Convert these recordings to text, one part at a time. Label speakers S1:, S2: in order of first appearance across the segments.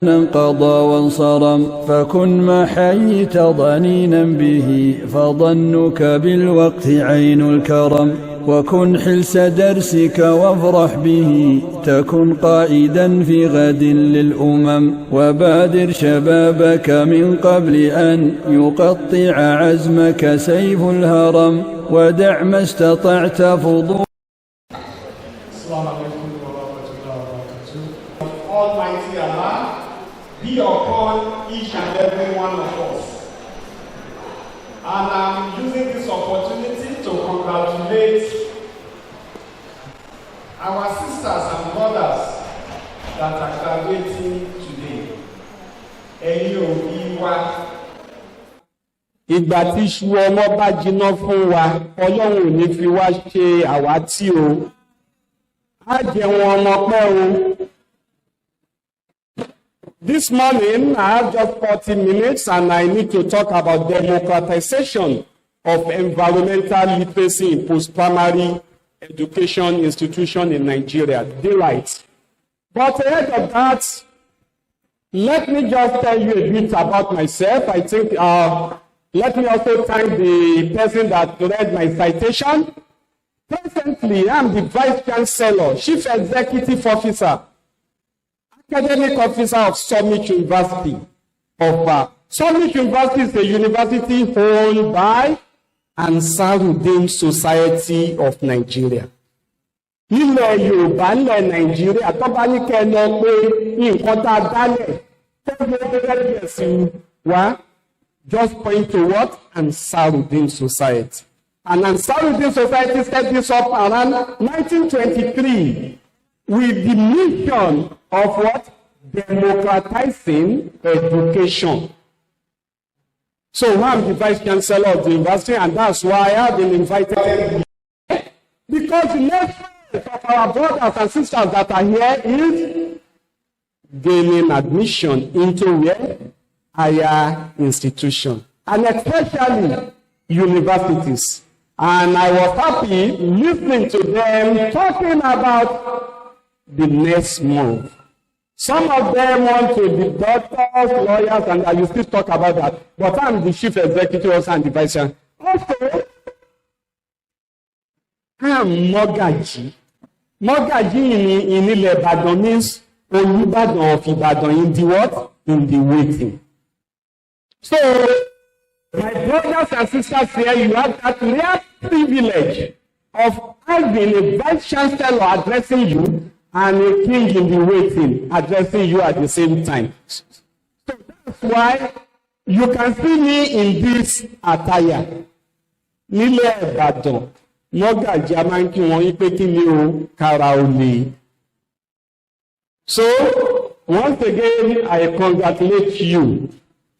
S1: انقضى وانصرم فكن ما حييت ضنينا به فظنك بالوقت عين الكرم وكن حلس درسك وافرح به تكن قائدا في غد للأمم وبادر شبابك من قبل أن يقطع عزمك سيف الهرم ودع ما استطعت فضول.
S2: السلام عليكم ورحمة الله وبركاته. Almighty Allah be upon each and every one of us. And I'm using this opportunity to congratulate our sisters and brothers that are graduating today. Ẹ̀yin òbí wa.
S3: Ìgbà tí iṣu ọmọ bá jiná fún wa, Ọlọ́run ò ní fi wá ṣe àwátì o. Á jẹun ọmọ pẹ́ o. This morning, I have just 40 minutes and I need to talk about democratization of environmental literacy in post-primary education institution in Nigeria. They right. But ahead of that, let me just tell you a bit about myself. I think, let me also thank the person that read my citation. Presently, I'm the Vice Chancellor, Chief Executive Officer, Academic Officer of Summit University, Offa. Summit University is a university owned by Ansarudeen Society of Nigeria. Nílẹ̀ Yorùbá nílẹ̀ Nàìjíríà tó bá ní kẹ́ lọ pé nǹkan tá a dálẹ̀ tẹ́lẹ̀ just point to what? Ansarudeen Society. And Ansarudeen Society set this up around 1923 with the mission of what? Democratizing education. So I'm the Vice Chancellor of the university, and that's why I have been invited. Because the next of our brothers and sisters that are here is gaining admission into where? Higher institution, and especially universities. And I was happy listening to them talking about the next move. Some of them want to be doctors, lawyers, and I will still talk about that. But I'm the chief executive also and the vice chancellor. Also, I'm Mogaji. Mogaji in Ibadan means Olubadan of Ibadan in the what? In the waiting. So, my brothers and sisters here, you have that rare privilege of having a vice chancellor addressing you and a king in the waiting addressing you at the same time. So that's why you can see me in this attire. Nílẹ̀ Ìbàdàn, Mọ́gàjí a máa ń kí wọn pé kí ni o kára o lè. So, once again, I congratulate you.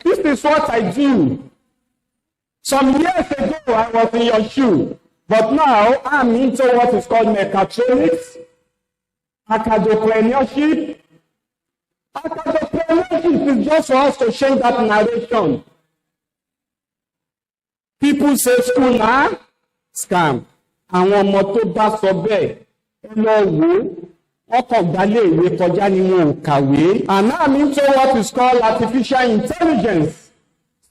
S3: This is what I do. Some years ago, I was in your shoe, but now I'm into what is called mechatronics, academicpreneurship. Academicpreneurship is just for us to change that narration. People say school now, scam. Àwọn ọmọ tó bá sọ bẹ́ẹ̀, ẹ lọ wò ó, ọkọ̀ gbálẹ̀ ìwé kọjá ni wọn ò kàwé. And now I'm into what is called artificial intelligence.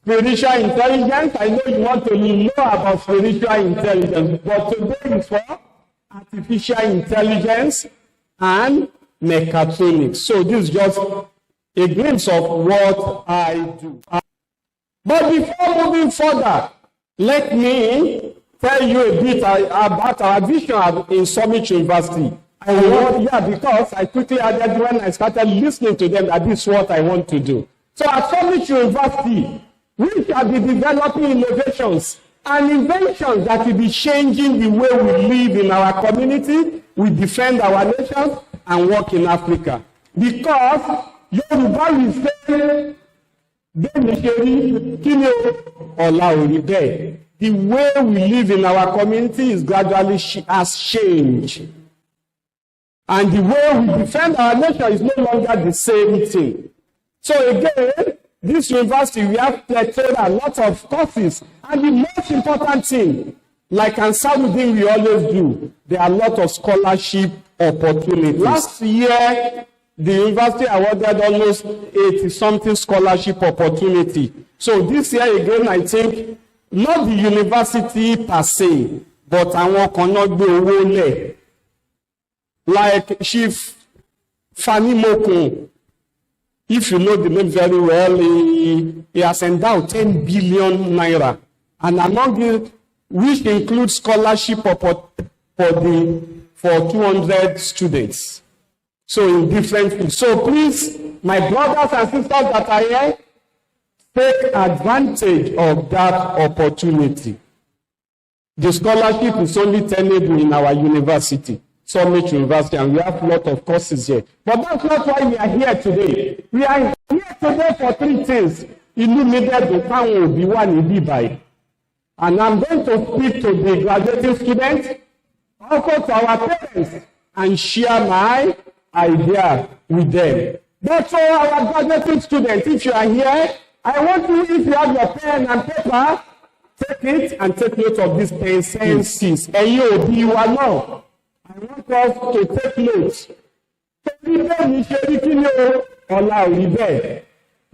S3: Spiritual intelligence, I know you want to know about spiritual intelligence, but today is for artificial intelligence and mechatronics. So this is just a glimpse of what I do. But before moving further, let me tell you a bit about our vision in Summit University. Because I quickly added when I started listening to them that this is what I want to do. So at Summit University, we shall be developing innovations and inventions that will be changing the way we live in our community, we defend our nation, and work in Africa. Because Yoruba will say, the way we live in our community is gradually has changed. And the way we defend our nation is no longer the same thing. So again, this university, we have a lot of courses. And the most important thing, like Ansarudeen we always do, there are a lot of scholarship opportunities. Last year, the university awarded almost 80-something scholarship opportunity. So this year again, I think, not the university per se, but àwọn kan náà gbé owó lẹ̀. Like Chief Fani Mokun, if you know the name very well, he has endowed 10 billion naira, and among it, which includes scholarship for 200 students. So in different fields. So please, my brothers and sisters that are here, take advantage of that opportunity. The scholarship is only tenable in our university, Summit University, and we have a lot of courses here. But that's not why we are here today. We are here today for three things. Illuminated the and I'm going to speak to the graduating students, also to our parents, and share my idea with them. But for our graduating students, if you are here, I want you, if you have your pen and paper, take it and take note of this 10 senses. And you be one now. I want us to take notes.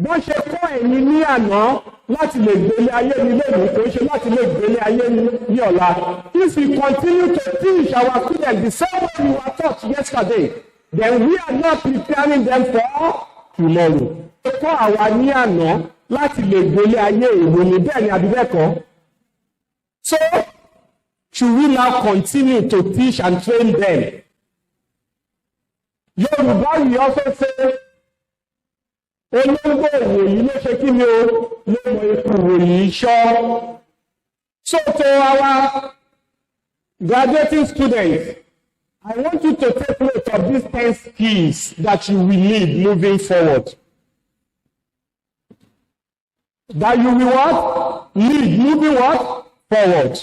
S3: Bọ́n ṣe kọ́ ẹ̀yin ní àná láti lè gbélé ayé ní lónìí kò ṣe láti lè gbélé ayé ní ọ̀la. If we continue to teach our students the same way we were taught yesterday, then we are not preparing them for tomorrow. Ṣé kọ́ àwa ní àná láti lè gbélé ayé ìwò ní bẹ́ẹ̀ ni àbí bẹ́ẹ̀ kọ́? So, should we now continue to teach and train them? Yorùbá we also say, olóńgbò ìwòyí ló ṣe kí ni o ló mọ ikú ìwòyí ṣọ́. So to our graduating students, I want you to take note of these 10 skills that you will need moving forward. That you will what? Need moving what? Forward.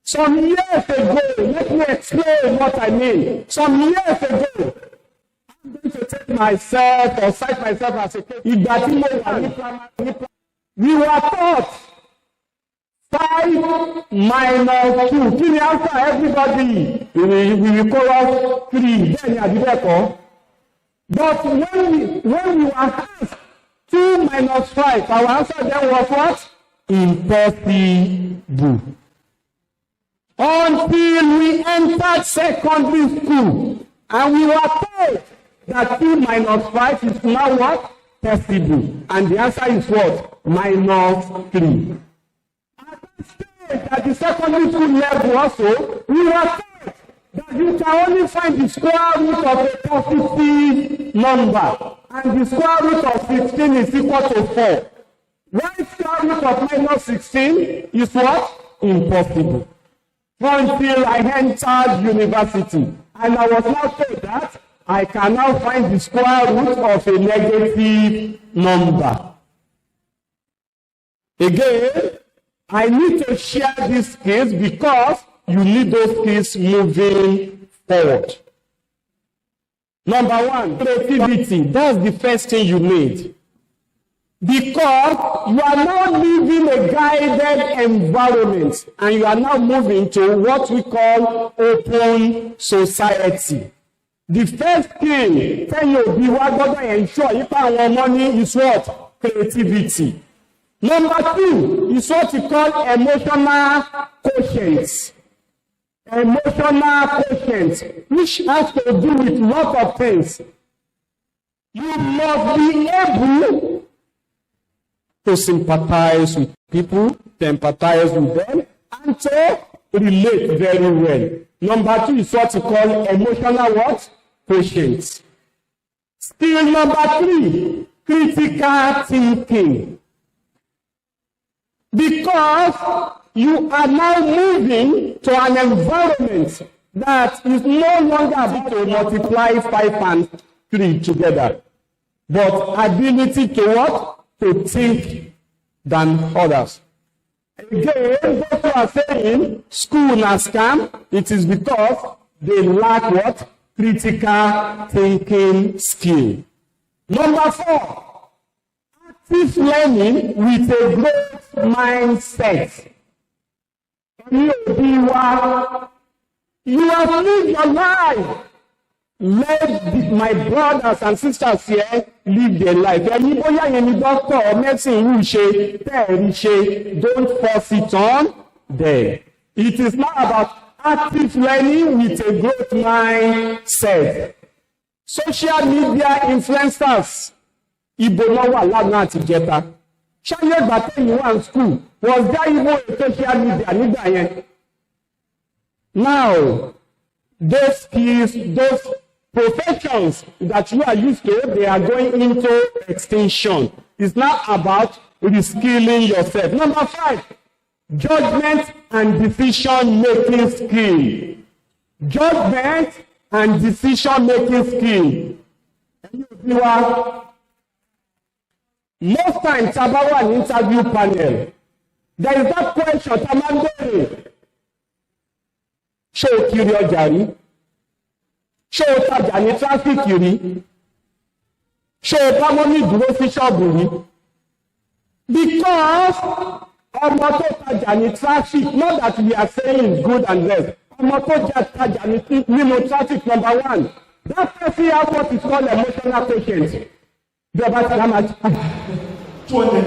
S3: Some years ago, let me explain what I mean. Some years ago, I'm going to take myself or cite myself as a case. We were taught 5 minus 2. Kí ni answer everybody? We will call us 3. Then you but when we were asked 2 minus 5, our answer then was what? Impossible. Until we entered secondary school and we were told that 2 minus 5 is now what? Possible. And the answer is what? Minus 3. At that stage, at the secondary school level also, we were told that you can only find the square root of a positive number. And the square root of 16 is equal to 4. Why square root of minus 16 is what? Impossible. Until I entered university, and I was now told that I can now find the square root of a negative number. Again, I need to share these skills because you need those skills moving forward. Number 1, creativity. That's the first thing you need. Because you are now living a guided environment and you are now moving to what we call open society. The first thing, tell you, be what God ensure if our money is what? Creativity. Number 2 is what we call emotional quotient. Emotional quotient, which has to do with lot of things. You must be able to sympathize with people, to empathize with them, and to relate very well. Number 2 is what we call emotional what? Quotient. Skill number 3, critical thinking. Because you are now moving to an environment that is no longer able to multiply 5 and 3 together, but ability to what? To think than others. Again, those who are saying school na scam, it is because they lack what? Critical thinking skill. Number 4, active learning with a growth mindset. You have lived your life Let my brothers and sisters here live their life. Ẹ̀yin bóyá yẹn ni doctor or medicine yìí ṣe tẹ́ẹ̀rí ṣe, don't force it on them. It is not about active learning with a growth mindset. Social media influencers, ibo náà wà lánàá àti ìjẹta. Ṣáyé ìgbà tẹ́yìn wà ní school, was there even a social media nígbà yẹn? Now, those skills, those professions that you are used to, they are going into extinction. It's not about reskilling yourself. Number 5, judgment and decision-making skill. Judgment and decision-making skill. Most times, about an interview panel, there is that question, Tamandere. Ṣé o kiri ọjà rí? Ṣé o tajà ní tráfíkì rí? Ṣé o bá mọ́ ní ìdúró sí ṣọ́ọ̀bù rí? Because ọmọ tó tajà ní traffic, not that we are saying good and less. Ọmọ tó tajà nínú traffic, number 1. That person has what is called emotional patient. Ìjọba ti dá máa jẹ́
S2: 200,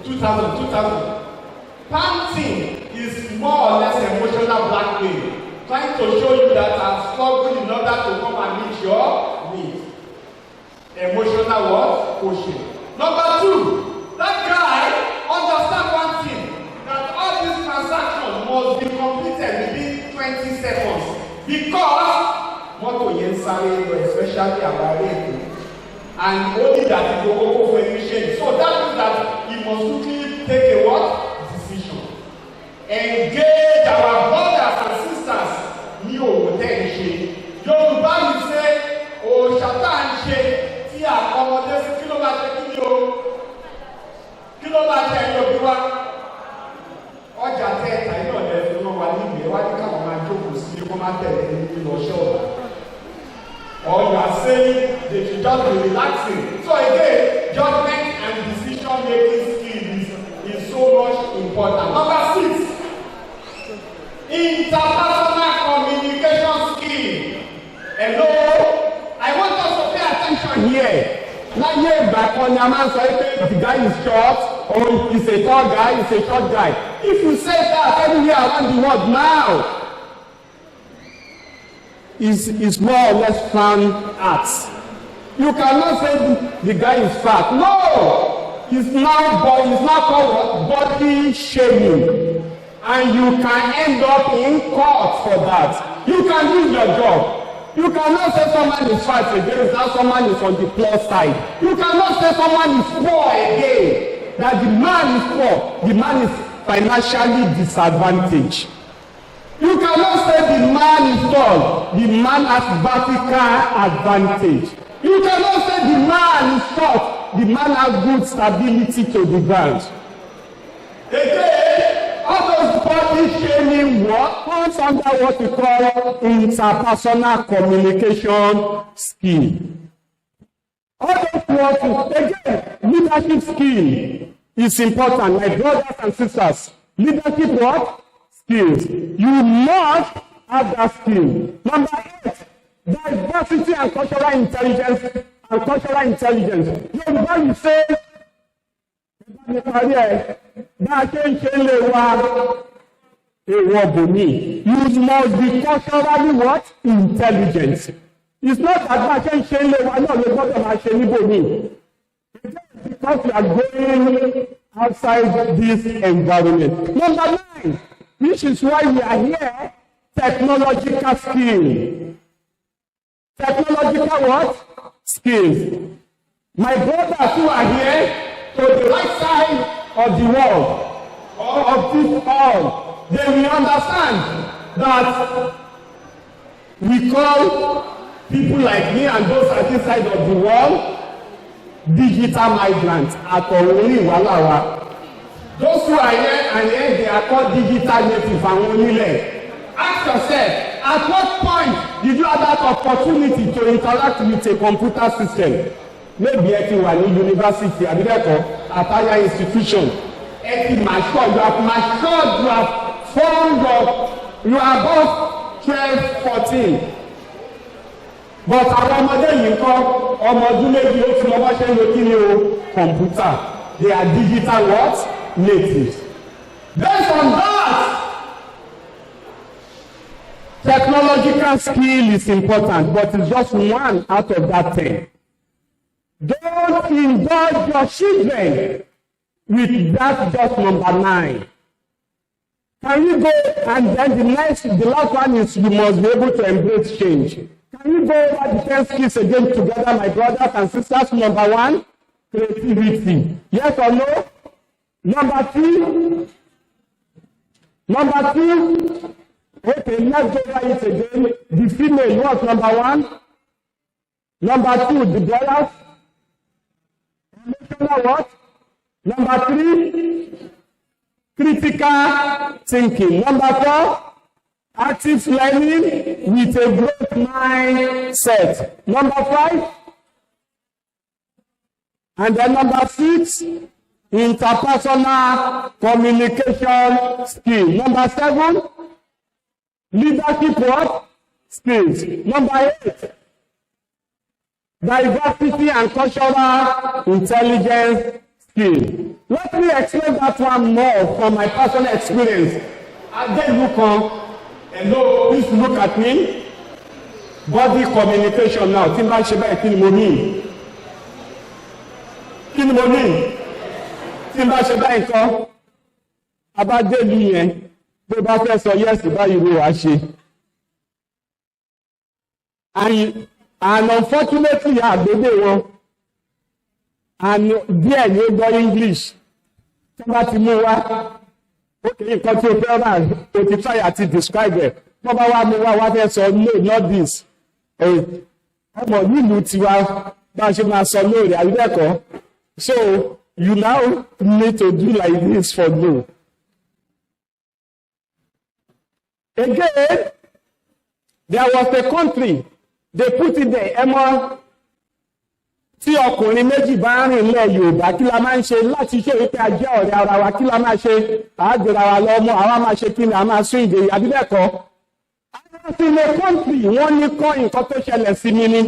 S2: 2,000. Panting is more or less emotional blackmail. Trying to show you that I'm struggling in order to come and meet your needs. Emotional what? Quotient. Number 2, that guy understand one thing, that all these transactions must be completed within 20 seconds. Because mọ́tò yẹn sáré lọ, especially àbárí ètò, and only that he go go for efficient. So that means that he must quickly take a what? Decision. Engage our brothers and sisters ní òwò tẹ́ ń ṣe. Yorùbá yìí ṣe òṣàtà ń ṣe tí àkọmọdé sí kí ló máa ṣe kí ni o? Kí ló máa ṣe ẹ̀yọ́ bí wá? Ọjà tẹ́ ẹ̀ta iná ọ̀dẹ fi wọ́n wá níbi ìwádìí káwọn máa jókòó sí kó má tẹ̀lé nínú ọṣẹ́ ọ̀la. Or you are saying they should just be relaxing. So again, judgment and decision making skills is so much important. Number 6, interpersonal communication skill. Hello, I want us to pay attention here. Láyé ìgbà kan ni a máa ń sọ pé the guy is short or he's a tall guy, he's a short guy. If you say that everywhere around the world now, is more or less frowned at. You cannot say the guy is fat. No! It's now called body shaming. And you can end up in court for that. You can lose your job. You cannot say someone is fat again, that someone is on the plus side. You cannot say someone is poor again, that the man is poor. The man is financially disadvantaged. You cannot say the man is tall, the man has vertical advantage. You cannot say the man is short, the man has good stability to the ground. Again, all those body shaming work comes under what we call interpersonal communication skill. All those words, again, leadership skill is important. My brothers and sisters, leadership what? Skills. You must have that skill. Number 8, diversity and cultural intelligence. Yorùbá you say, you must be culturally what? Intelligent. It's not that because you are going outside this environment. Number 9, which is why we are here, technological skill. Technological what? Skills. My brothers who are here, to the right side of the wall, or of this hall, they will understand that we call people like me and those at this side of the wall digital migrants. Those who are here and here, they are called digital native and only. Ask yourself, at what point did you have that opportunity to interact with a computer system? Maybe at a university, at a higher institution. You have matured, you have formed up, you are above 12, 14.
S3: but àwọn ọmọdé yìí kọ́ ọmọ ọdún méjì ó ti lọ́wọ́ ṣe ń lo kí ni o kọ̀ǹpútà. They are digital what? Natives. Based on that, technological skill is important, but it's just one out of that 10. Don't indulge your children with that just number 9. Can you go, and then the last one is you must be able to embrace change. Can you go over the 10 skills again together, my brothers and sisters? Number 1, creativity. Yes or no? Number 2, okay, let's go over it again. The female, what's number 1? Number 2, the brothers. Emotional what? Number 3, critical thinking. Number 4, active learning with a growth mindset. Number 5, and then number 6, interpersonal communication skill. Number 7, leadership what? Skills. Number 8, diversity and cultural intelligence skill. Let me explain that one more from my personal experience. Hello, please look at me. Body communication now. Tí n bá ṣe báyìí, kí ni mo mean? Kí ni mo mean? Tí n bá ṣe báyìí kọ́, abádélú yẹn, tó bá fẹ́ sọ yes báyìí ló wá ṣe. And unfortunately, àgbébé wọn, and díẹ̀ ni ó gbọ́ English, tí wọ́n bá ti mú wá, okay, nǹkan tí o fẹ́ rà, o ti try àti describe ẹ̀, wọ́n bá wá mú wá fẹ́ sọ no, not this. Ọmọ nílùú tiwa bá ṣe máa sọ lóòrè àríwẹ̀kọ́. So, you now need to do like this for no. Again, there was a country, they put it there, ẹmọ tí ọkùnrin méjì bá rìn lẹ̀ Yorùbá kí la máa ń ṣe láti ṣe wípé a jẹ́ ọ̀rẹ́ ara wa, kí la máa ṣe àádọ́ra wa lọ́mọ, àwa máa ṣe kí ni a máa sún ìdè àbíbẹ̀kọ́. Àwọn ilé kọ́ńtì wọ́n ní kọ́ nǹkan tó ṣẹlẹ̀ sí mi ni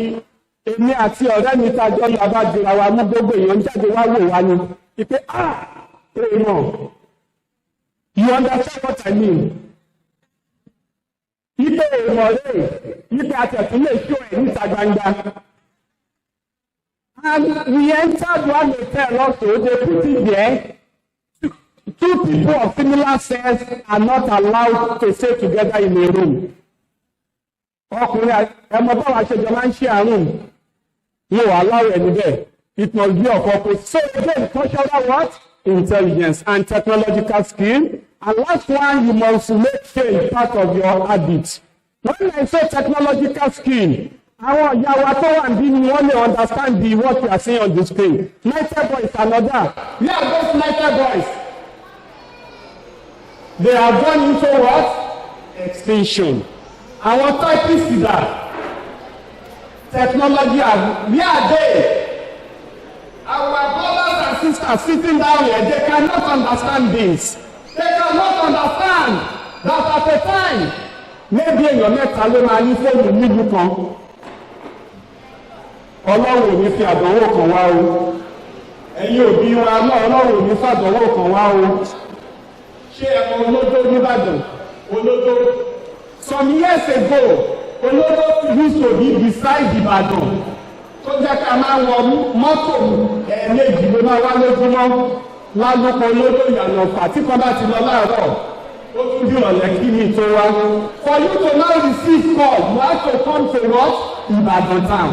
S3: èmi àti ọ̀rẹ́ mi tajọ́ lọ bá jura wa mú gbogbo èèyàn jáde wá wò wá ni ìpé èèyàn, you understand what I mean? Ìpé èèyàn rẹ̀ ìpé àtẹ̀tún lè ṣó ẹ̀ níta gbangba. And we entered one hotel also, they put it there. Two people of similar sex are not allowed to stay together in a room. Ọkùnrin ẹmọ báwa ṣe jọ máa ń ṣe àrùn, yóò allow ẹni bẹ́ẹ̀. It must be of purpose. So again, cultural what? Intelligence and technological skill. And last one, you must make change part of your habit. When I say technological skill, àwọn ìyá wa tó wà níbí ni wọ́n lè understand the what you are saying on the screen. Nighter boys another. Yeah, those nighter boys. They are gone into what? Extinction. Àwọn typists is that. Technology, where are they? Our brothers and sisters sitting down here, they cannot understand this. They cannot understand that at a time, maybe èèyàn mẹ́ta ló máa ní fóònù nílùú kan. Ọlọ́run ò ní fi àdánwò kan wá o. Ẹ̀yin òbí wa náà Ọlọ́run ò ní fi àdánwò kan wá o. Ṣé ẹ̀mọ olódó nìbàdàn? Olódó. Some years ago, olódó used to be beside Ìbàdàn. Tó jẹ́ ká máa wọ mọ́tò ẹ̀ẹ̀mejì ló máa wá lójúmọ́. Lálùpọ̀ olódó ìyànà ọ̀fà tí kan bá ti lọ láàárọ̀. Ó tún bí ọ̀lẹ́ kí ni tó wá. For you to now receive call, you have to come to what? Ìbàdàn town.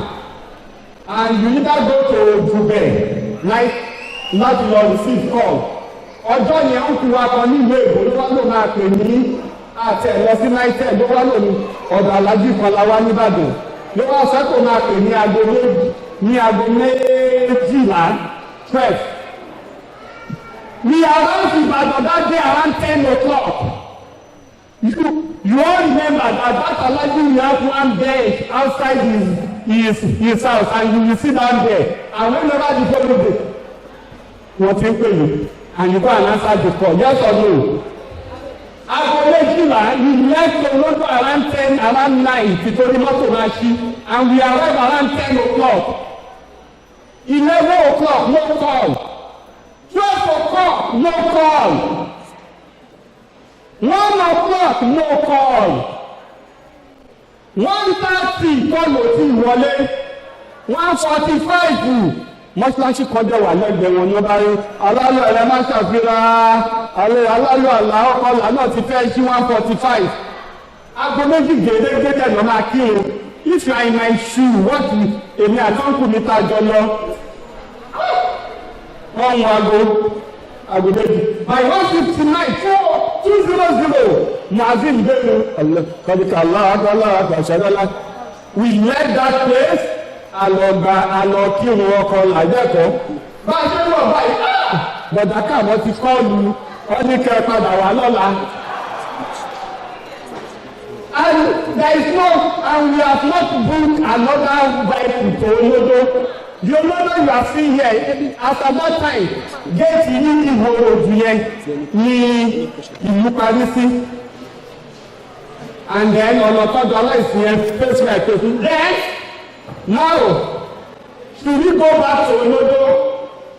S3: And you either go to Dubai, like láti lọ receive call. Ọjọ́ yẹn ń fi wa kan nílùú Èkó ló wá ló máa pè ní àtẹ̀lọ sí náítẹ̀ ló wá lò ní ọ̀dọ̀ alájú kan la wá nìbàdàn. Ló wá sọ pé máa pè ní aago méjìlá 12. We arrived in Ibadan that day around 10 o'clock. You all remember that Alhaji will have one bench outside his house, and you will sit down there. And whenever the phone will be, what you pay, and you go and answer the call, yes or no? Aago méjìlá, you left Toronto around 10, around 9, Títorí mọ́tò máa ṣí, and we arrive around 10 o'clock. 11 o'clock, no call. 12 o'clock, no call. 1 o'clock, no call. 1:30 call ò tí wọlé. 1:45 mọ́ṣáláṣí kọjá wà lẹ́gbẹ̀ẹ́ wọn ní ọba rí aláyọ̀ ẹ̀rẹ́ máa ṣàfihàn aláyọ̀ àlàọ́kọ̀ọ́lá náà ti fẹ́ sí 1:45. Aago méjì gẹ́gẹ́ lọ máa kírun. If you are in my shoe, what èmi àtọ́kùn mi ta jọ lọ. Wọ́n mú aago méjì. By 1:59, 2:00, Muazzin Bello, kọ́díkà aláàgbà ṣẹlẹ́lá. We left that place, àlọ́ kírun ọkọ̀ làjẹ́kọ̀ọ́. Bá a ṣe ń wọ̀ báyìí, bọ̀dá káàmọ́ ti kọ́ọ̀lù ọ́nìkẹ́ padà wà lọ́la. And there is no, and we have not booked another vehicle to Olodo. The Olodo you are seeing here, after that time, gate yìí ìwò òdù yẹn ní ìlú parí sí. And then ọ̀nà tọ́jú aláìsí yẹn face by face. Then, now, should we go back to Olodo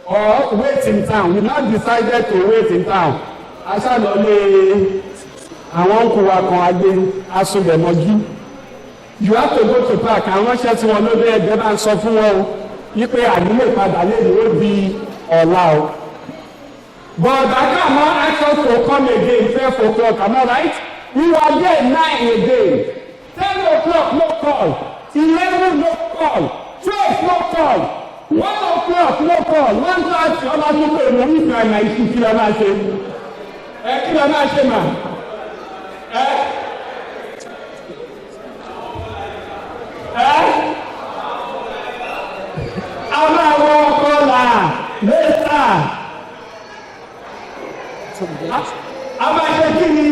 S3: or wait in town? We now decided to wait in town. Aṣáàlọ́lé àwọn ń kó wa kan adé asúnbẹ̀mọ́jú. You have to go to park. Àwọn ránṣẹ́ tí wọn lóde ẹgbẹ́ bá ń sọ fún wọn o wípé àdúgbò ìpadà lè ló di ọ̀la o. But Akamo asked us to come again 12 o'clock, am I right? We were there 9 again. 10 o'clock no call. 11 no call. 12 no call. 1 o'clock no call. 1:30 ọba tó pè mọ́ nípa ẹ̀nà ìṣú kí lọ máa ṣe. Kí lọ máa ṣe mà? A máa wọ ọkọ̀ là lẹ́tà. A máa ṣe kí ni?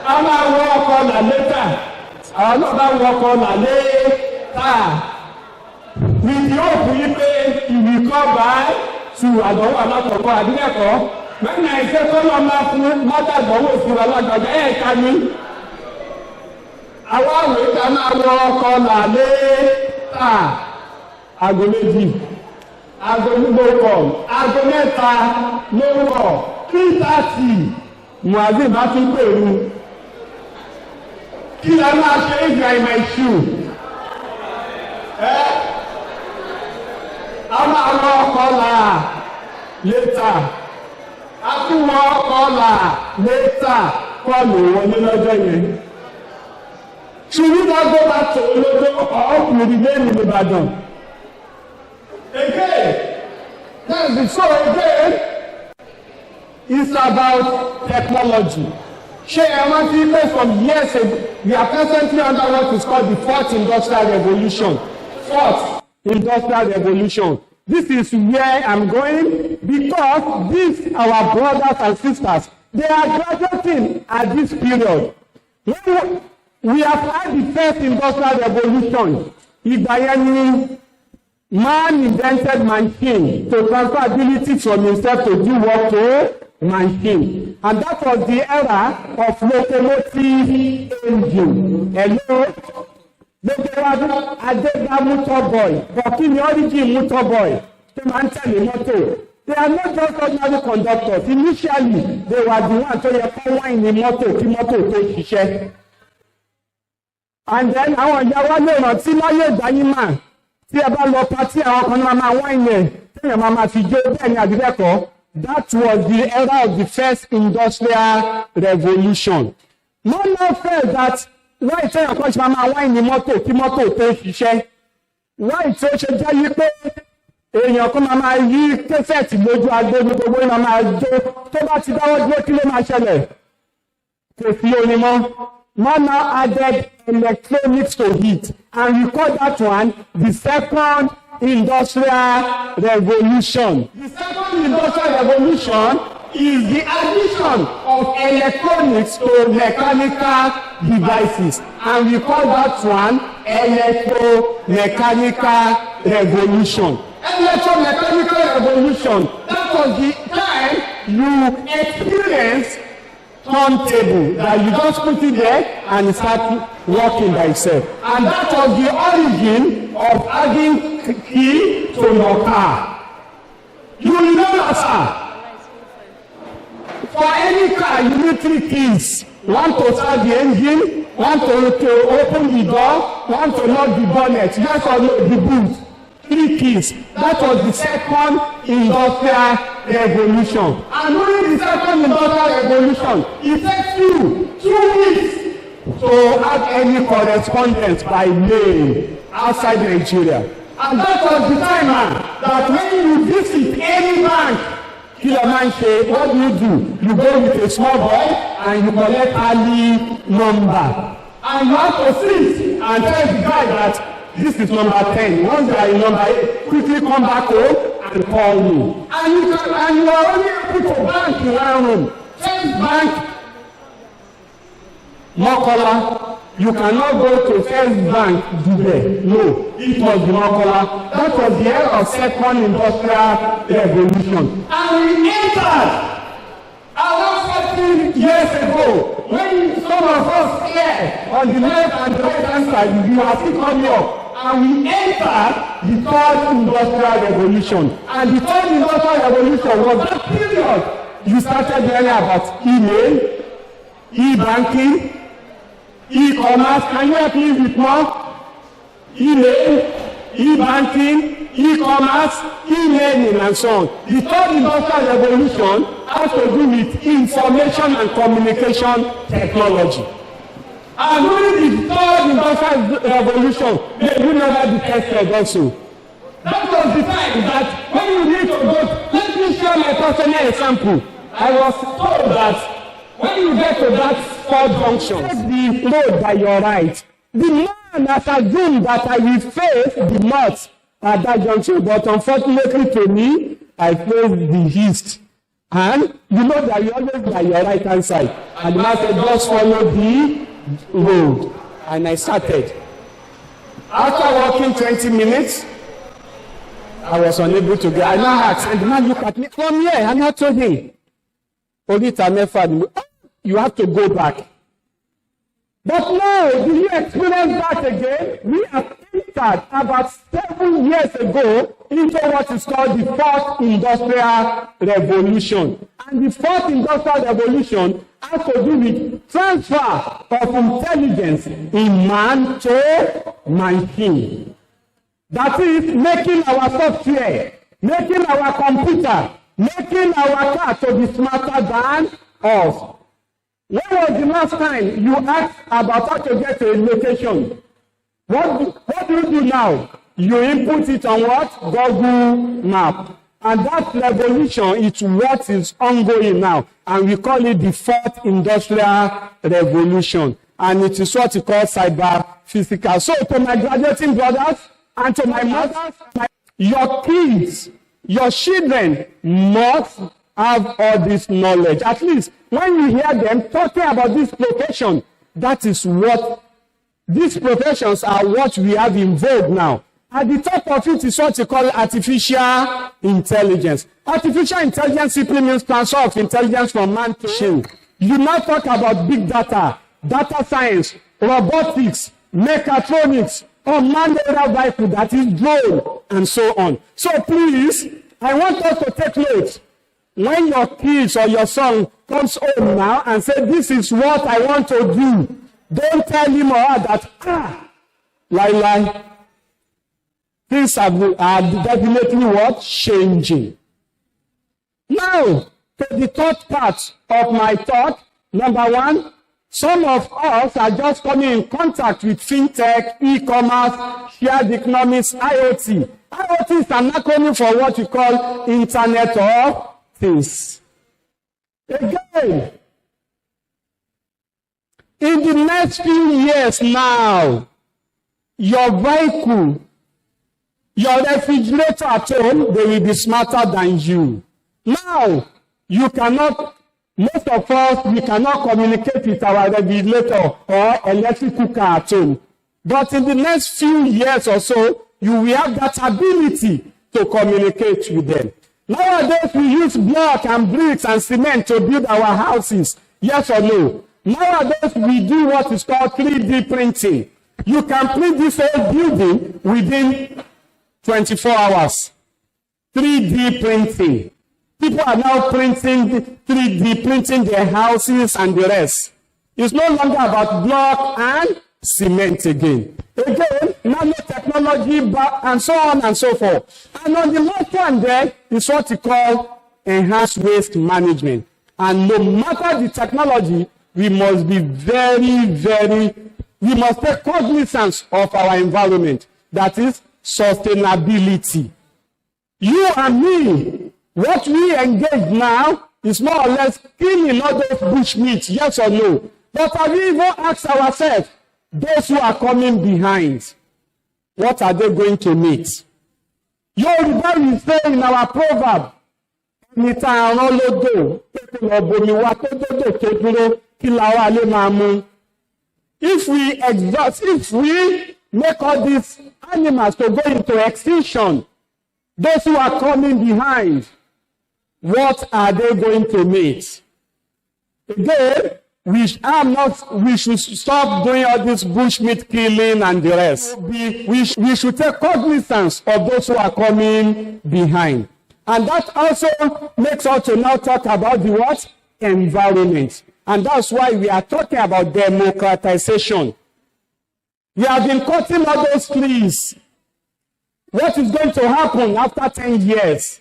S3: A máa wọ ọkọ̀ là lẹ́tà. Àwọn náà bá wọ ọkọ̀ là lẹ́tà. With the hope yí pé you will come back to àdánwò alákọ̀ọ́kọ́ àdínẹ́kọ̀ọ́. Mẹ́rin àìsẹ́ kọ́lọ́ máa fún mọ́tàdánwò fún alágbàjá ẹ̀ẹ̀ka ni. Àwọn àwẹ̀ ìta máa wọ ọkọ̀ là lẹ́tà. Aago méjì, aago gbogbo, aago mẹ́ta ló wọ̀, 3:30, Muazzin bá tún pèrú. Kí la máa ṣe if you are in my shoe? A máa wọ ọkọ̀ là létà. A tún wọ ọkọ̀ là létà kọlù wọlé lọ́jọ́ yẹn. Should we not go back to Olodo or we remain in Ibadan? Again, that's the so again, it's about technology. Ṣé ẹ rántí pé from years ago, we are presently under what is called the fourth industrial revolution. Fourth industrial revolution. This is where I'm going because these our brothers and sisters, they are graduating at this period. We have had the first industrial revolution. Ìgbà yẹn ni man invented machine to transfer ability from himself to do work to machine. And that was the era of locomotive engine. Hello? Gbogbo wa Adégbá motor boy. But kí ni origin motor boy? Ṣé máa ń tẹ̀lé mọ́tò? They are not just ordinary conductors. Initially, they were the ones tó yẹ kó wáìn ní mọ́tò kí mọ́tò tó ṣiṣẹ́. And then àwọn ìyàwó lè rántí láyé ìgbàyìnmá tí ẹ bá lọ pàtí àwọn kan náà máa wáìn yẹn téèyàn máa fi jó bẹ́ẹ̀ ni àdúgbẹ́kọ̀ọ́. That was the era of the first industrial revolution. No one felt that why téèyàn kan ṣe máa wáìn ní mọ́tò kí mọ́tò tó ṣiṣẹ́. Why tó ṣe jẹ́ yí pé èèyàn kan máa yí kẹsẹ̀tì lójú agbo ní gbogbo ìmọ̀ máa jó tó bá ti dáwọ́ dúró kí ló máa ṣẹlẹ̀? Kò sí orin mọ́. Man now added electronics to it, and we call that one the second industrial revolution. The second industrial revolution is the addition of electronics to mechanical devices, and we call that one electromechanical revolution. Electromechanical revolution, that was the time you experience turntable that you just put it there and it starts working by itself. And that was the origin of adding key to your car. You remember, sir? For any car, you need 3 keys. One to start the engine, one to open the door, one to lock the bonnet, just to lock the boot. 3 keys. That was the second industrial revolution. And during the second industrial revolution, it takes you 2 weeks to have any correspondence by mail outside Nigeria. And that was the time that when you visit any bank, Kilomanche, what do? You go with a small boy and you collect early number. And you have to sit and tell the guy that this is number 10. Once you are in number 8, quickly come back home and call me. And you are only able to bank in one room. First bank, Mokola. You cannot go to First Bank Dubai. No, it was the Mokola. That was the year of second industrial revolution. And we entered around 14 years ago, when some of us here on the left and the right hand side, you are still coming up. And we entered the third industrial revolution. And the third industrial revolution was that period. You started learning about email, e-banking, e-commerce. Can you help me with more? Email, e-banking, e-commerce, e-learning, and so on. The third industrial revolution has to do with information and communication technology. And during the third industrial revolution, they will never be tested also. That was the time that when you need to go, let me share my personal example. I was told that when you get to that fourth junction, take the road by your right. The man has assumed that I will face the north at that junction, but unfortunately to me, I face the east. And you know that you always by your right hand side. And the man said, just follow the road. And I started. After walking 20 minutes, I was unable to get. I now asked, and the man looked at me, come here, and I told him, you have to go back. But now, do you experience that again? We have entered about 7 years ago into what is called the fourth industrial revolution. And the fourth industrial revolution has to do with transfer of intelligence in man to machine. That is making our software, making our computer, making our car to be smarter than us. When was the last time you asked about how to get to a location? What do you do now? You input it on what? Google Map. And that revolution is what is ongoing now. And we call it the fourth industrial revolution. And it is what we call cyber physical. So to my graduating brothers and to my mothers, your kids, your children must have all this knowledge. At least when you hear them talking about this profession, that is what these professions are, what we have in vogue now. At the top of it is what we call artificial intelligence. Artificial intelligence simply means transfer of intelligence from man to machine. You now talk about big data, data science, robotics, mechatronics, unmanned aerial vehicle, that is drone, and so on. So please, I want us to take note. When your kids or your son comes home now and say, this is what I want to do, don't tell him or her that, lie. Things are definitely what? Changing. Now, to the third part of my talk, number one, some of us are just coming in contact with fintech, e-commerce, shared economics, IoT. IoT is an acronym for what we call Internet of Things. Again, in the next few years now, your vehicle, your refrigerator at home, they will be smarter than you. Now, you cannot, most of us, we cannot communicate with our refrigerator or electric cooker at home. But in the next few years or so, you will have that ability to communicate with them. Nowadays, we use block and bricks and cement to build our houses. Yes or no? Nowadays, we do what is called 3D printing. You can print this whole building within 24 hours. 3D printing. People are now printing 3D printing their houses and the rest. It's no longer about block and cement again. Again, nanotechnology and so on and so forth. And on the last one there is what we call enhanced waste management. And no matter the technology, we must be we must take cognizance of our environment. That is sustainability. You and me, what we engage now is more or less killing all those bushmeat, yes or no? But have we even asked ourselves, those who are coming behind, what are they going to meet? Yoruba will say in our proverb, if we make all these animals to go into extinction, those who are coming behind, what are they going to meet? Again, we should stop doing all this bushmeat killing and the rest. We should take cognizance of those who are coming behind. And that also makes us to now talk about the what? Environment. And that's why we are talking about democratization. We have been cutting all those trees. What is going to happen after 10 years?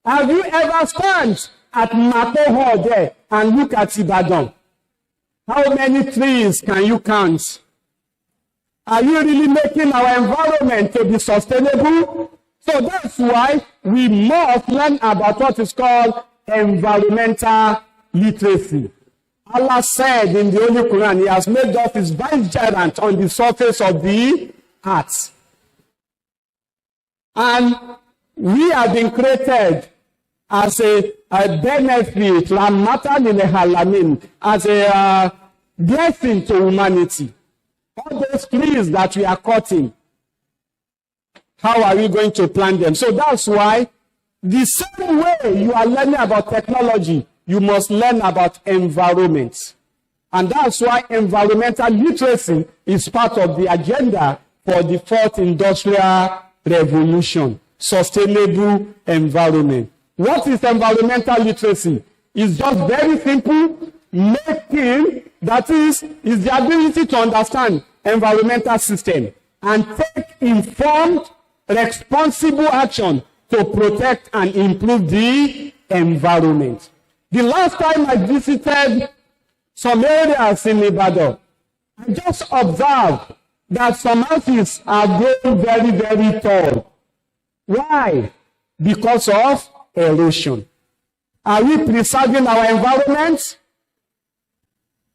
S3: Have you ever stand at Mato Hall there and look at Ibadan? How many trees can you count? Are you really making our environment to be sustainable? So that's why we must learn about what is called environmental literacy. Allah said in the Holy Quran, He has made us His vicegerent on the surface of the earth. And we have been created as a benefit, as a blessing to humanity. All those trees that we are cutting, how are we going to plant them? So that's why the same way you are learning about technology, you must learn about environment. And that's why environmental literacy is part of the agenda for the 4th industrial revolution. Sustainable environment. What is environmental literacy? It's just very simple. That is the ability to understand environmental system and take informed, responsible action to protect and improve the environment. The last time I visited some areas in Ibadan, I just observed that some houses are growing very, very tall. Why? Because of erosion. Are we preserving our environment?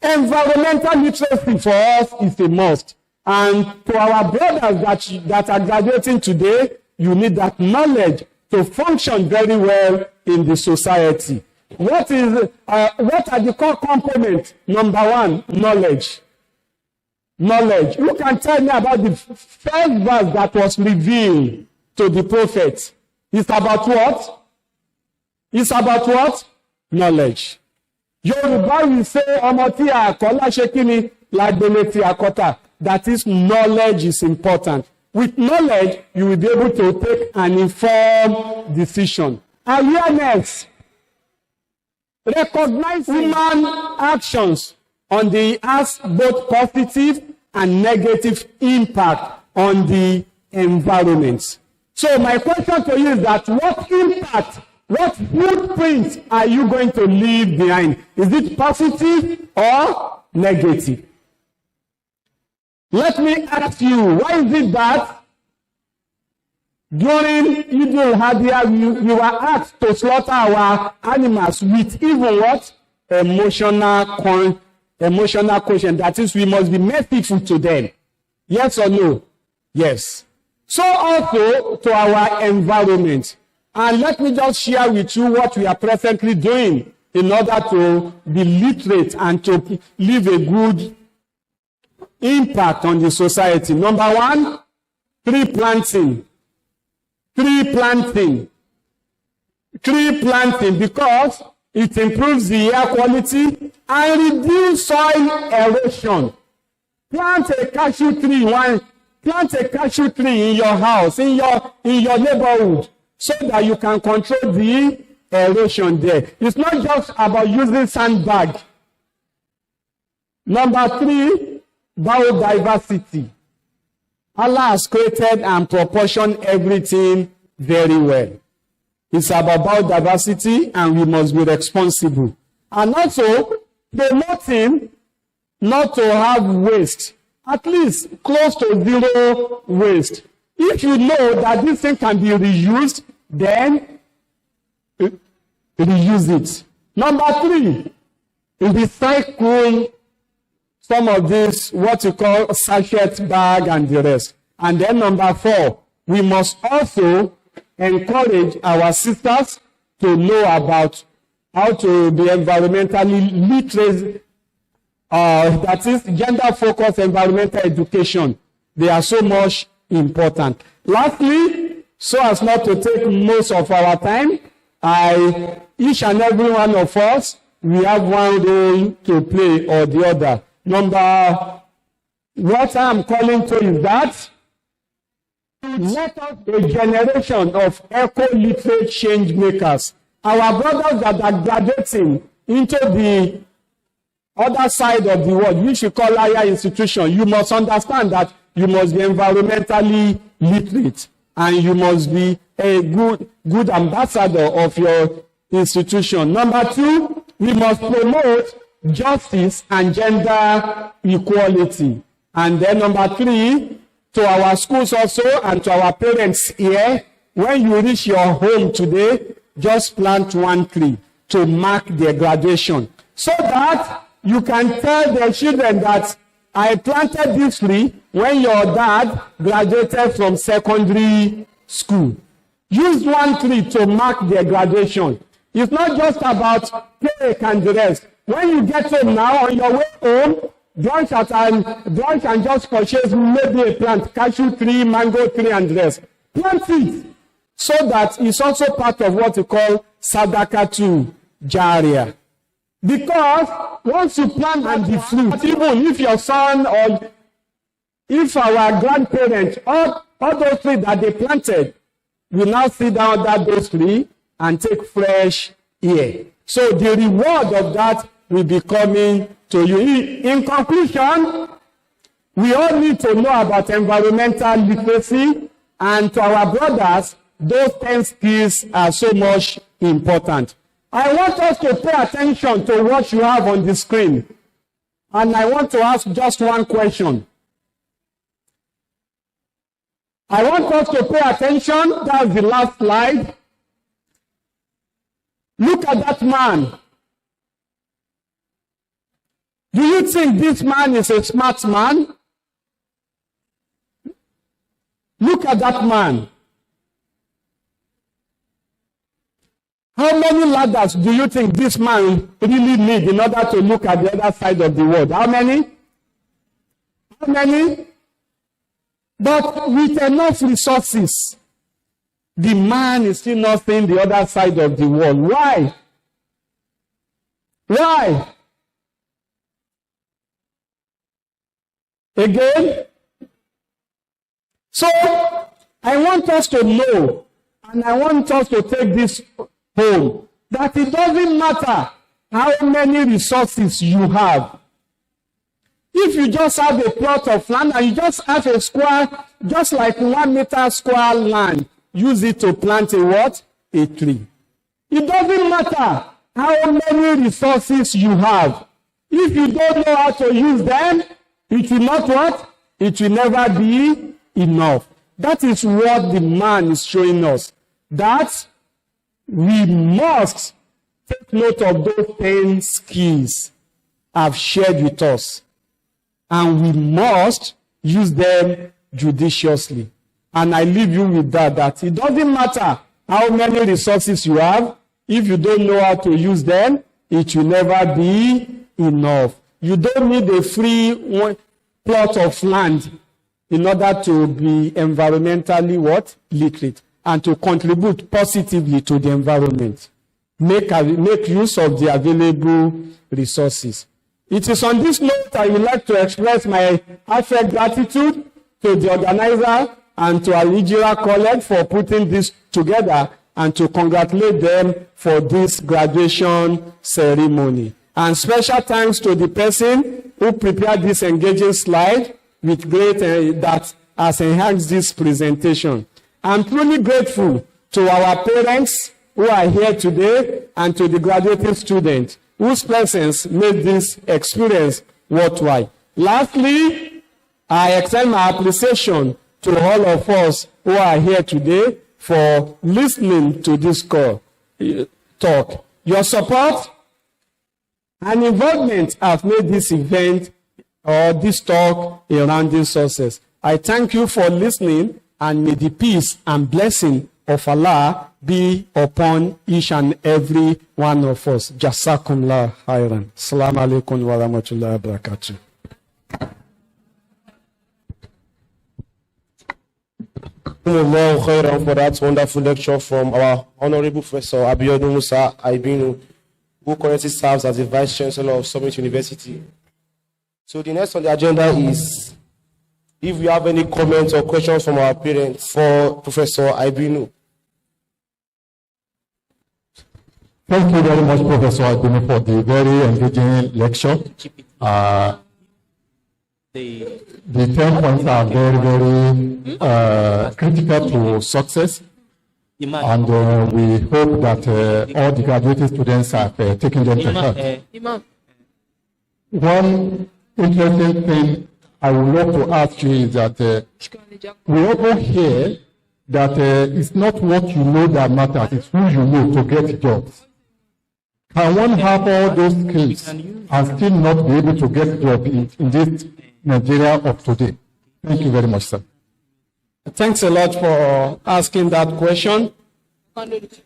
S3: Environmental literacy for us is a must. And to our brothers that are graduating today, you need that knowledge to function very well in the society. What are the core components? Number one, knowledge. Knowledge. Who can tell me about the first verse that was revealed to the prophet? It's about what? It's about what? Knowledge. Yoruba will say, Omoti akola shekini lagbele ti akota. That is, knowledge is important. With knowledge, you will be able to take an informed decision. Awareness. Recognize human actions on the has both positive and negative impact on the environment. So my question to you is that what impact, what footprint are you going to leave behind? Is it positive or negative? Let me ask you, why is it that during Eid al-Adha we were asked to slaughter our animals with even what? Emotional quotient. That is, we must be merciful to them. Yes or no? Yes. So also to our environment. And let me just share with you what we are presently doing in order to be literate and to leave a good impact on the society. Number one, tree planting. Tree planting, because it improves the air quality, and reduce soil erosion. Plant a cashew tree in your house, in your neighborhood, so that you can control the erosion there. It's not just about using sandbag. Number 3, biodiversity. Allah has created and proportioned everything very well. It's about biodiversity, and we must be responsible. And also, promoting not to have waste, at least close to zero waste. If you know that this thing can be reused, then reuse it. Number 3, recycle some of this, what you call sachet bag and the rest. And then number 4, we must also encourage our sisters to know about how to be environmentally literate, that is gender-focused environmental education. They are so much important. Lastly, so as not to take most of our time, each and every one of us, we have one role to play or the other. What I'm calling to is that let us be a generation of eco-literate change makers. Our brothers that are graduating into the other side of the world, which we call higher institution, you must understand that you must be environmentally literate, and you must be a good ambassador of your institution. Number 2, we must promote justice and gender equality. And then number 3, to our schools also and to our parents here, when you reach your home today, just plant one tree to mark their graduation, so that you can tell the children that I planted this tree when your dad graduated from secondary school. Use one tree to mark their graduation. It's not just about cake and the rest. When you get home now, on your way home, branch and just purchase maybe a plant, cashew tree, mango tree, and the rest. Plant it, so that it's also part of what we call sadaqatu jariyah. Because once you plant and the fruit, even if your son or if our grandparents, all those trees that they planted, will now sit down under those trees and take fresh air. So the reward of that will be coming to you. In conclusion, we all need to know about environmental literacy, and to our brothers, those 10 skills are so much important. I want us to pay attention to what you have on the screen. And I want to ask just one question. I want us to pay attention. That's the last slide. Look at that man. Do you think this man is a smart man? Look at that man. How many ladders do you think this man really needs in order to look at the other side of the world? How many? How many? But with enough resources, the man is still not seeing the other side of the world. Why? Why? Again? So, I want us to know, and I want us to take this home, that it doesn't matter how many resources you have. If you just have a plot of land and you just have a square, just like 1 meter square land, use it to plant a what? A tree. It doesn't matter how many resources you have. If you don't know how to use them, it will not what? It will never be enough. That is what the man is showing us. That we must take note of those 10 skills I've shared with us. And we must use them judiciously. And I leave you with that it doesn't matter how many resources you have. If you don't know how to use them, it will never be enough. You don't need a free plot of land in order to be environmentally what? Literate, and to contribute positively to the environment. make use of the available resources. It is on this note I would like to express my heartfelt gratitude to the organizer and to Al-Hijrah College for putting this together and to congratulate them for this graduation ceremony. And special thanks to the person who prepared this engaging slide with great that has enhanced this presentation. I'm truly grateful to our parents who are here today and to the graduating students whose presence made this experience worthwhile. Lastly, I extend my appreciation to all of us who are here today for listening to this talk. Your support and involvement have made this event or this talk a rounding success. I thank you for listening, and may the peace and blessing of Allah be upon each and every one of us. Jazakumullah khairan. Assalamu alaikum wa rahmatullahi wa barakatuh.
S4: For that wonderful lecture from our Honorable Professor Musa Aibinu, who currently serves as the Vice Chancellor of Summit University. So the next on the agenda is if we have any comments or questions from our parents for Professor Aibinu.
S5: Thank you very much, Professor Aibinu, for the very engaging lecture. The 10 points are very, very critical to success. And we hope that all the graduating students have taken them to heart. One interesting thing I would love to ask you is that we often hear that it's not what you know that matters, it's who you know to get jobs. Can one have all those skills and still not be able to get jobs in this Nigeria of today? Thank you very much, sir.
S3: Thanks a lot for asking that question.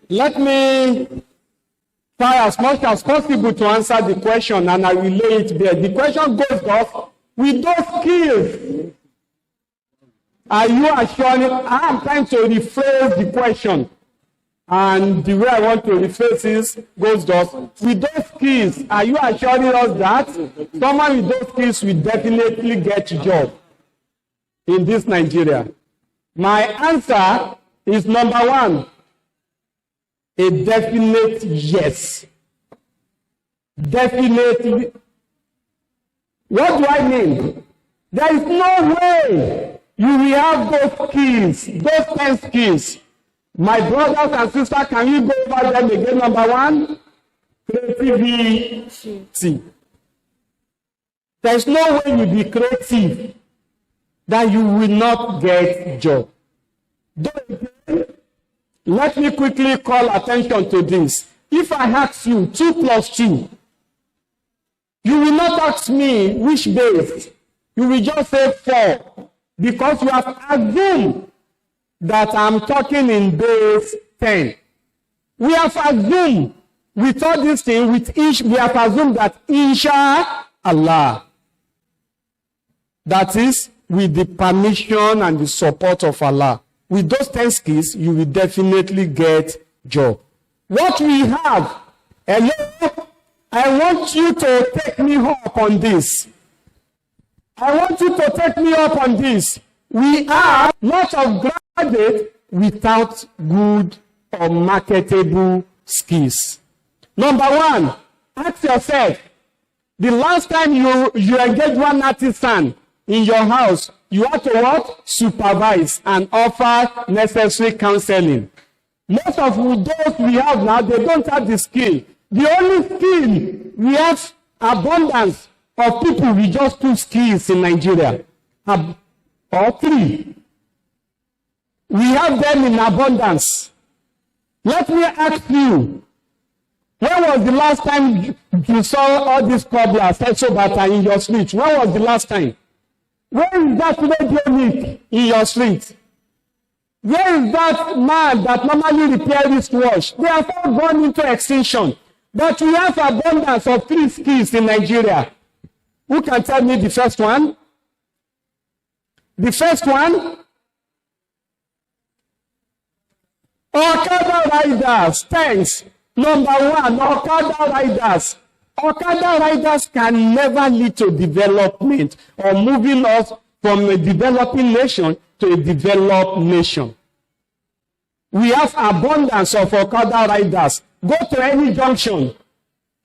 S3: Let me try as much as possible to answer the question, and I will lay it there. The question goes off with those skills. Are you assuring? I am trying to rephrase the question, and the way I want to rephrase is goes off with those skills. Are you assuring us that someone with those skills will definitely get a job in this Nigeria? My answer is number one, a definite yes. Definitely. What do I mean? There is no way you will have those skills, those 10 skills. My brothers and sisters, can you go over them again? Number one, creativity. There is no way you be creative that you will not get a job. Let me quickly call attention to this. If I ask you 2 plus 2, you will not ask me which base. You will just say 4, because you have assumed that I'm talking in base 10. We have assumed, with all this thing, with each, we have assumed that inshallah, that is, with the permission and the support of Allah. With those 10 skills, you will definitely get job. What we have, hello, I want you to take me up on this. I want you to take me up on this. We have lots of graduates without good or marketable skills. Number one, ask yourself, the last time you engaged one artisan in your house, you have to what? Supervise and offer necessary counseling. Most of those we have now, they don't have the skill. The only skill, we have abundance of people with just 2 skills in Nigeria. Or 3. We have them in abundance. Let me ask you, when was the last time you saw all these cobblers, Tetsobata in your street? When was the last time? Where is that radio leak in your street? Where is that man that normally repairs his watch? They have all gone into extinction. But we have abundance of 3 skills in Nigeria. Who can tell me the first one? The first one? Okada riders, thanks. Number one, Okada riders. Okada riders can never lead to development or moving us from a developing nation to a developed nation. We have abundance of Okada riders. Go to any junction.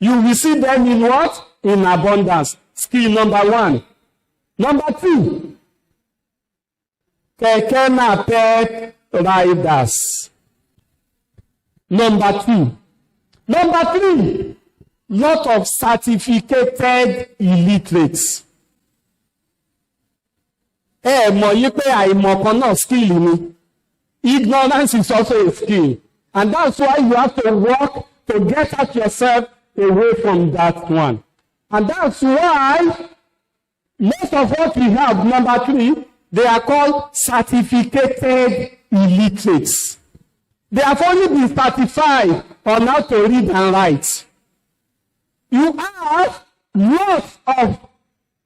S3: You will see them in what? In abundance. Skill number one. Number two, Keke Napep riders. Number two. Number three, lot of certificated illiterates. Mọ̀ yí pé àìmọ̀kan náà skill ni. Ignorance is also a skill. And that's why you have to work to get out yourself away from that one. And that's why most of what we have, number three, they are called certificated illiterates. They have only been certified on how to read and write. You have lots of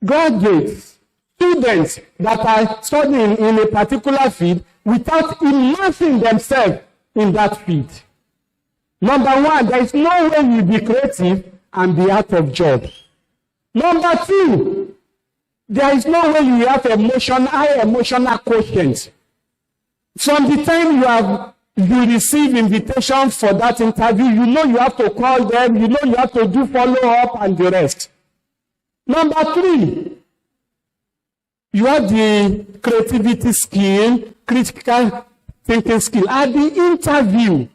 S3: graduates, students that are studying in a particular field without immersing themselves in that field. Number one, there is no way you'll be creative and be out of job. Number two, there is no way you have high emotional quotient. From the time you receive invitation for that interview, you know you have to call them, you know you have to do follow-up and the rest. Number three, you have the creativity skill, critical thinking skill. At the interview,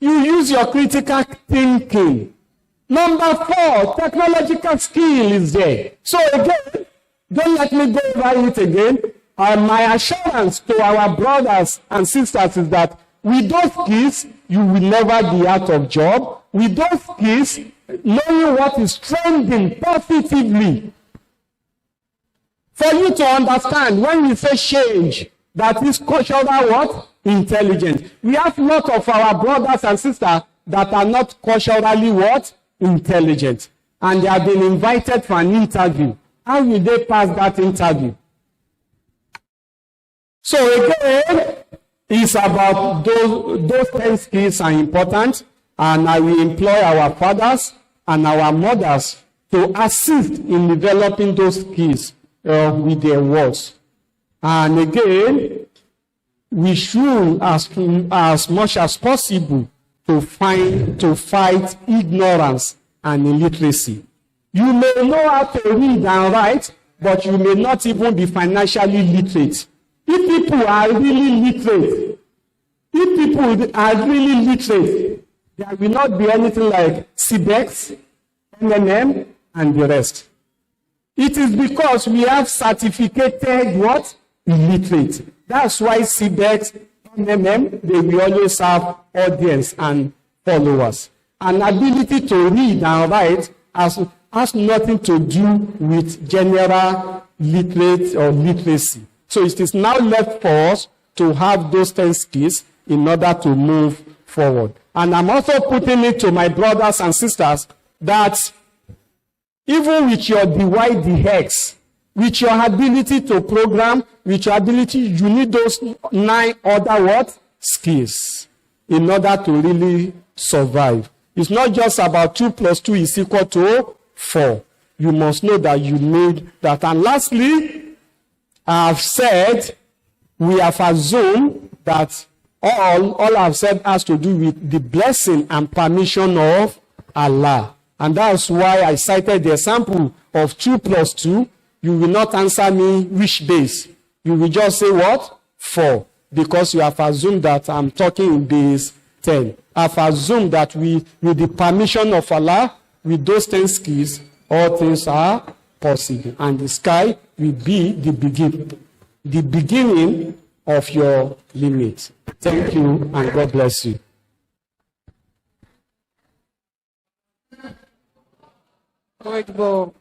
S3: you use your critical thinking. Number four, technological skill is there. So again, don't let me go over it again. My assurance to our brothers and sisters is that with those skills, you will never be out of job. With those skills, knowing what is trending positively. For you to understand, when we say change, that is cultural what? Intelligence. We have a lot of our brothers and sisters that are not culturally what? Intelligent. And they have been invited for an interview. How will they pass that interview? So again, it's about those 10 skills are important, and I will employ our fathers and our mothers to assist in developing those skills with their words. And again, we should, as much as possible, to fight ignorance and illiteracy. You may know how to read and write, but you may not even be financially literate. If people are really literate, there will not be anything like CBEX, MMM, and the rest. It is because we have certificated what? Illiterate. That's why CBEX, MMM, they will always have audience and followers. An ability to read and write has nothing to do with general literate or literacy. So it is now left for us to have those 10 skills in order to move forward. And I'm also putting it to my brothers and sisters that even with your DY/DX, with your ability to program, with your ability, you need those 9 other what? Skills in order to really survive. It's not just about 2 + 2 = 4. You must know that you need that. And lastly, I have said, we have assumed that all I've said has to do with the blessing and permission of Allah. And that's why I cited the example of 2 + 2. You will not answer me which days. You will just say what? 4. Because you have assumed that I'm talking in days 10. I've assumed that with the permission of Allah, with those 10 skills, all things are possible. And the sky will be the beginning of your limit. Thank you, and God bless you.
S6: Muito bom.